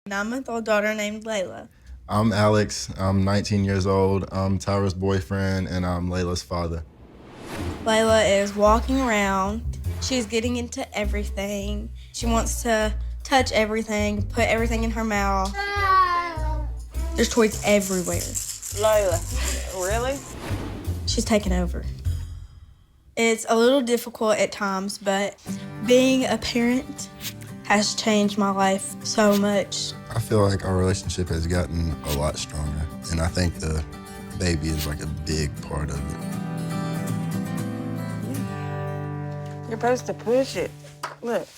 9-month-old daughter named Layla. I'm Alex. I'm 19 years old. I'm Tyra's boyfriend, and I'm Layla's father. Layla is walking around. She's getting into everything. She wants to touch everything, put everything in her mouth. There's toys everywhere. Layla, really? She's taken over. It's a little difficult at times, but being a parent has changed my life so much. I feel like our relationship has gotten a lot stronger, and I think the baby is like a big part of it. You're supposed to push it. Look,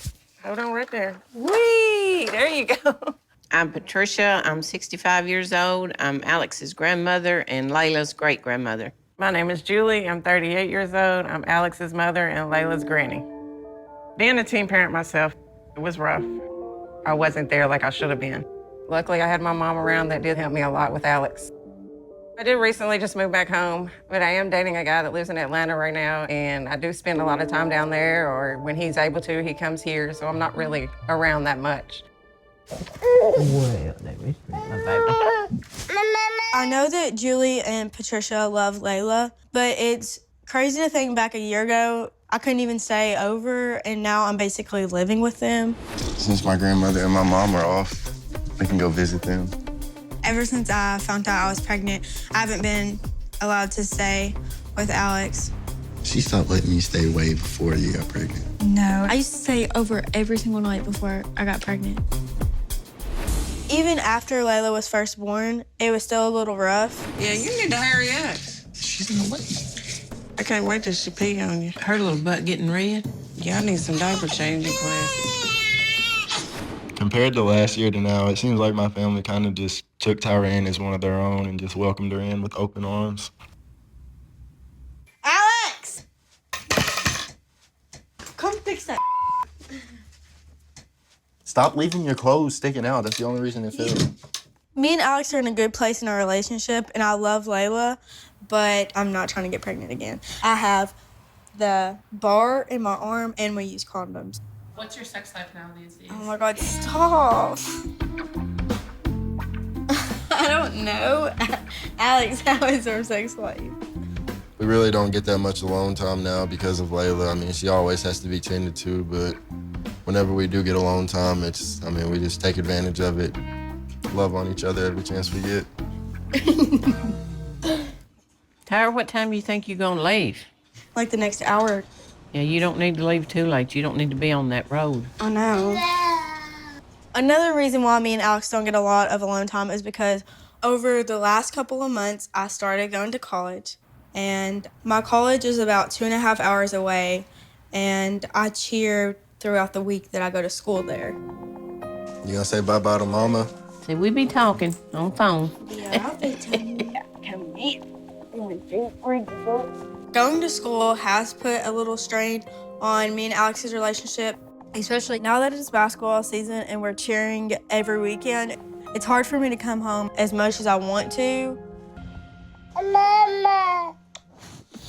hold on right there. Whee! There you go. I'm Patricia. I'm 65 years old. I'm Alex's grandmother and Layla's great-grandmother. My name is Julie. I'm 38 years old. I'm Alex's mother and Layla's granny. Being a teen parent myself, it was rough. I wasn't there like I should have been. Luckily, I had my mom around that did help me a lot with Alex. I did recently just move back home, but I am dating a guy that lives in Atlanta right now, and I do spend a lot of time down there, or when he's able to, he comes here, so I'm not really around that much. Well, let me my baby. I know that Julie and Patricia love Layla, but it's crazy to think back a year ago, I couldn't even stay over, and now I'm basically living with them. Since my grandmother and my mom are off, we can go visit them. Ever since I found out I was pregnant, I haven't been allowed to stay with Alex. She stopped letting me stay way before you got pregnant. No, I used to stay over every single night before I got pregnant. Even after Layla was first born, it was still a little rough. Yeah, you need to hurry up. She's in the way. I can't wait till she pee on you. Her little butt getting red. Yeah, I need some diaper changing classes. Compared to last year to now, it seems like my family kind of just took Tyra in as one of their own and just welcomed her in with open arms. Alex! Come fix that. Stop leaving your clothes sticking out. That's the only reason it failed. Me and Alex are in a good place in our relationship, and I love Layla, but I'm not trying to get pregnant again. I have the bar in my arm, and we use condoms. What's your sex life now these days? Oh my God, stop. I don't know. Alex, how is our sex life? We really don't get that much alone time now because of Layla. I mean, she always has to be tended to, but whenever we do get alone time, we just take advantage of it, love on each other every chance we get. Tyra, what time do you think you're gonna leave? Like the next hour. Yeah, you don't need to leave too late. You don't need to be on that road. I know. Another reason why me and Alex don't get a lot of alone time is because over the last couple of months, I started going to college. And my college is about 2.5 hours away. And I cheer throughout the week that I go to school there. You gonna say bye-bye to mama? See, we be talking on the phone. Yeah, Going to school has put a little strain on me and Alex's relationship, especially now that it's basketball season and we're cheering every weekend. It's hard for me to come home as much as I want to.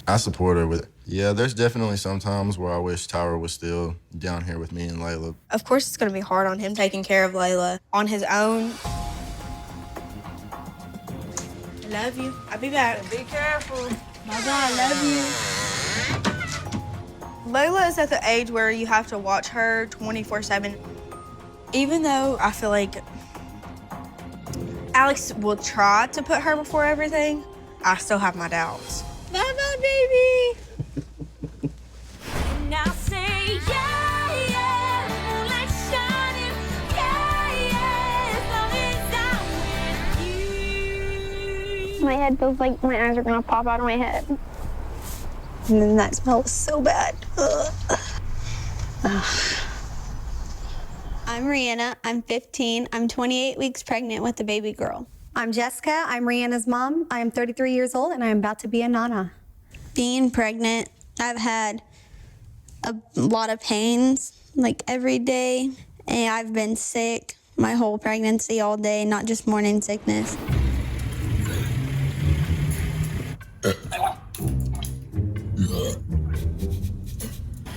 I support her with it. Yeah, there's definitely some times where I wish Tyra was still down here with me and Layla. Of course, it's going to be hard on him taking care of Layla on his own. I love you. I'll be back. Be careful. Bye-bye. I love you. Layla is at the age where you have to watch her 24/7. Even though I feel like Alex will try to put her before everything, I still have my doubts. Bye-bye, baby. Now say yeah, yeah, moonlight shining, yeah, yeah, as long as I'm with you. My head feels like my eyes are gonna pop out of my head. And then that smell was so bad. Ugh. I'm Rihanna. I'm 15. I'm 28 weeks pregnant with a baby girl. I'm Jessica. I'm Rihanna's mom. I am 33 years old, and I am about to be a nana. Being pregnant, I've had a lot of pains, like every day, and I've been sick my whole pregnancy all day, not just morning sickness.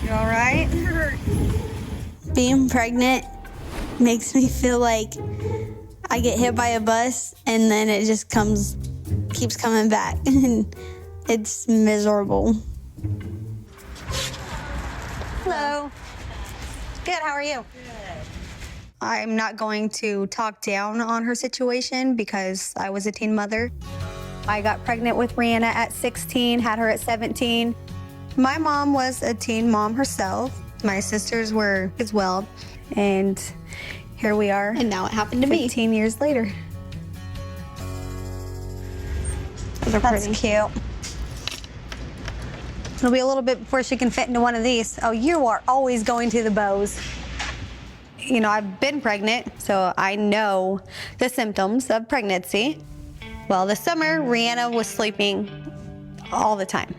You all right? Being pregnant makes me feel like I get hit by a bus and then it just keeps coming back. It's miserable. Hello. Good, how are you? I'm not going to talk down on her situation because I was a teen mother. I got pregnant with Rihanna at 16, had her at 17. My mom was a teen mom herself. My sisters were as well. And here we are. And now it happened to me. 15 years later. Those are That's pretty. cute. It'll be a little bit before she can fit into one of these. Oh, you are always going to the bows. You know, I've been pregnant, so I know the symptoms of pregnancy. Well, this summer, Rihanna was sleeping all the time.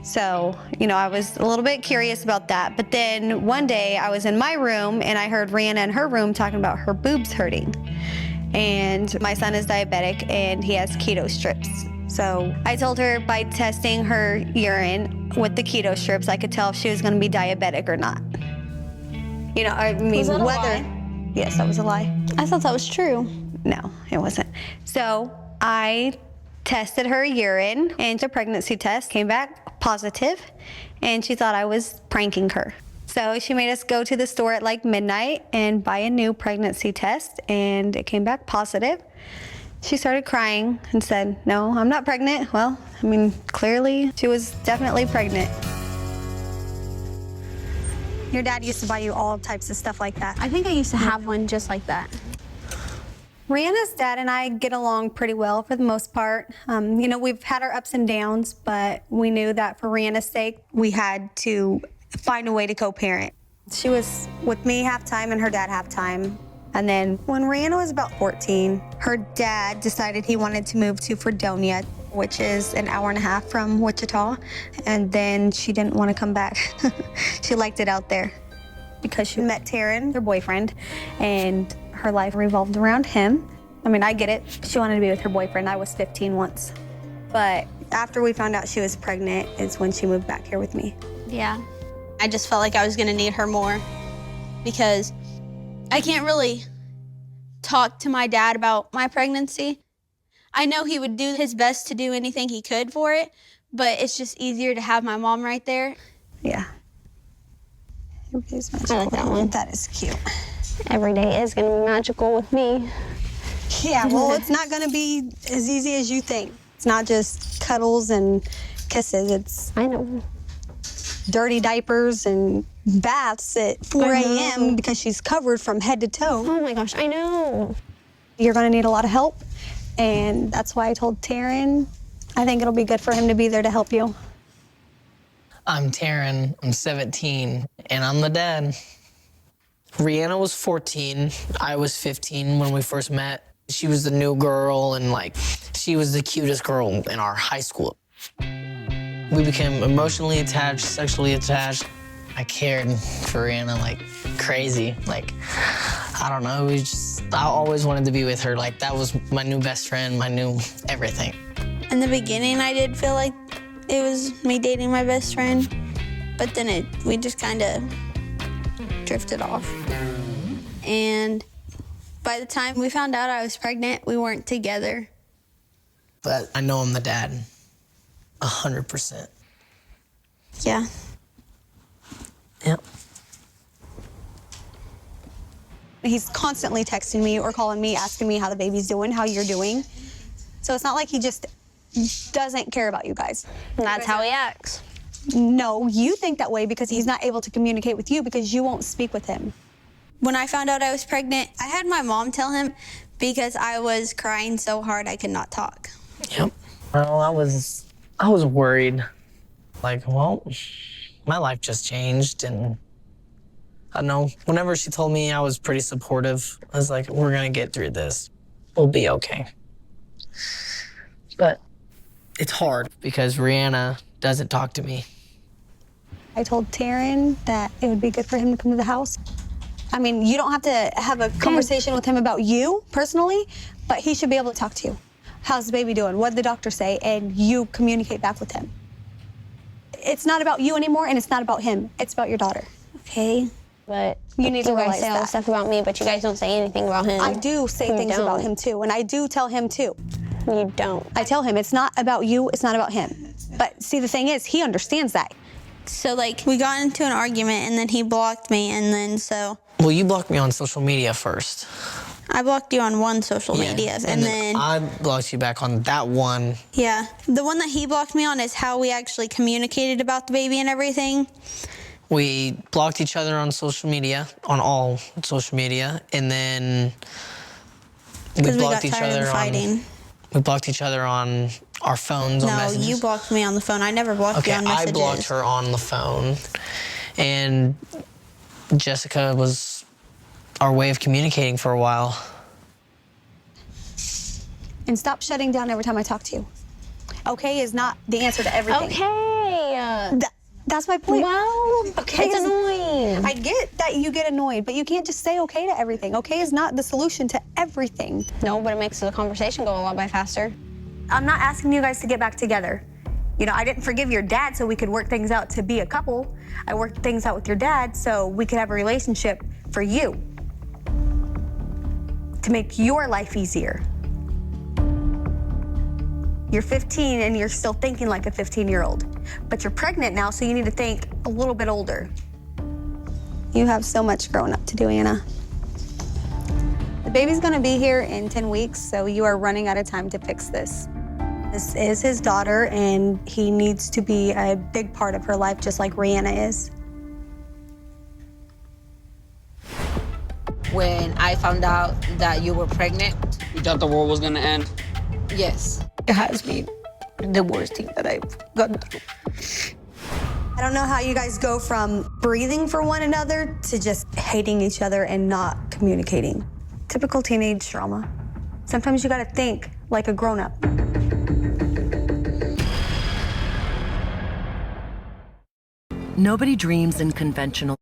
So, you know, I was a little bit curious about that. But then one day I was in my room and I heard Rihanna in her room talking about her boobs hurting. And my son is diabetic and he has keto strips. So I told her by testing her urine with the keto strips, I could tell if she was going to be diabetic or not. You know, I mean, Was that a whether. lie? Yes, that was a lie. I thought that was true. No, it wasn't. So I tested her urine and the pregnancy test came back positive, and she thought I was pranking her. So she made us go to the store at like midnight and buy a new pregnancy test, and it came back positive. She started crying and said, "No, I'm not pregnant." Well, I mean, clearly she was definitely pregnant. Your dad used to buy you all types of stuff like that. I think I used to have one just like that. Rihanna's dad and I get along pretty well for the most part. You know, we've had our ups and downs, but we knew that for Rihanna's sake, we had to find a way to co-parent. She was with me half time and her dad half time. And then when Rihanna was about 14, her dad decided he wanted to move to Fredonia, which is an hour and a half from Wichita. And then she didn't want to come back. She liked it out there because she met Taryn, her boyfriend, and her life revolved around him. I mean, I get it. She wanted to be with her boyfriend. I was 15 once. But after we found out she was pregnant is when she moved back here with me. Yeah. I just felt like I was going to need her more because I can't really talk to my dad about my pregnancy. I know he would do his best to do anything he could for it, but it's just easier to have my mom right there. Yeah. Everybody's magical. I like that one. That is cute. Every day is going to be magical with me. Yeah, well, it's not going to be as easy as you think. It's not just cuddles and kisses. It's I know. dirty diapers and baths at 4 a.m. because she's covered from head to toe. Oh my gosh, I know. You're going to need a lot of help, and that's why I told Taryn I think it'll be good for him to be there to help you. I'm Taryn, I'm 17, and I'm the dad. Rihanna was 14, I was 15 when we first met. She was the new girl, and like, she was the cutest girl in our high school. We became emotionally attached, sexually attached. I cared for Rihanna like crazy. Like, I don't know, I always wanted to be with her. Like, that was my new best friend, my new everything. In the beginning, I did feel like it was me dating my best friend, but then we just kind of drifted off. And by the time we found out I was pregnant, we weren't together. But I know I'm the dad, 100%. Yeah. Yep. He's constantly texting me or calling me, asking me how the baby's doing, how you're doing. So it's not like he just doesn't care about you guys. That's how he acts. No, you think that way because he's not able to communicate with you because you won't speak with him. When I found out I was pregnant, I had my mom tell him because I was crying so hard I could not talk. Yep. Well, I was worried. Like, well, my life just changed, and I don't know. Whenever she told me, I was pretty supportive. I was like, we're gonna get through this. We'll be okay. But it's hard because Rihanna doesn't talk to me. I told Taryn that it would be good for him to come to the house. I mean, you don't have to have a conversation with him about you personally, but he should be able to talk to you. How's the baby doing? What did the doctor say? And you communicate back with him. It's not about you anymore, and it's not about him. It's about your daughter. Okay. But You need to guys realize say all the that. stuff about me, but you guys don't say anything about him. I do say You things don't. about him too, and I do tell him too. You don't. I tell him it's not about you, it's not about him. But see, the thing is, he understands that. So like we got into an argument and then he blocked me and then so Well, you blocked me on social media first. I blocked you on one social media And then I blocked you back on that one. yeah, the one that he blocked me on is how we actually communicated about the baby and everything. We blocked each other on social media, on all social media, and then Because we got blocked each tired other of fighting. We blocked each other on our phones on No, messages. you blocked me on the phone. I never blocked Okay, you on I messages. blocked her on the phone, and Jessica was our way of communicating for a while. And stop shutting down every time I talk to you. Okay is not the answer to everything. Okay. That's my point. Well, Okay it's is- annoying. I get that you get annoyed, but you can't just say okay to everything. Okay is not the solution to everything. No, but it makes the conversation go a lot by faster. I'm not asking you guys to get back together. You know, I didn't forgive your dad so we could work things out to be a couple. I worked things out with your dad so we could have a relationship for you, to make your life easier. You're 15 and you're still thinking like a 15-year-old, but you're pregnant now, so you need to think a little bit older. You have so much growing up to do, Anna. The baby's gonna be here in 10 weeks, so you are running out of time to fix this. This is his daughter, and he needs to be a big part of her life, just like Rihanna is. When I found out that you were pregnant, You thought the world was gonna end? yes, it has been the worst thing that I've gone through. I don't know how you guys go from breathing for one another to just hating each other and not communicating. Typical teenage drama. Sometimes you gotta think like a grown-up. Nobody dreams in conventional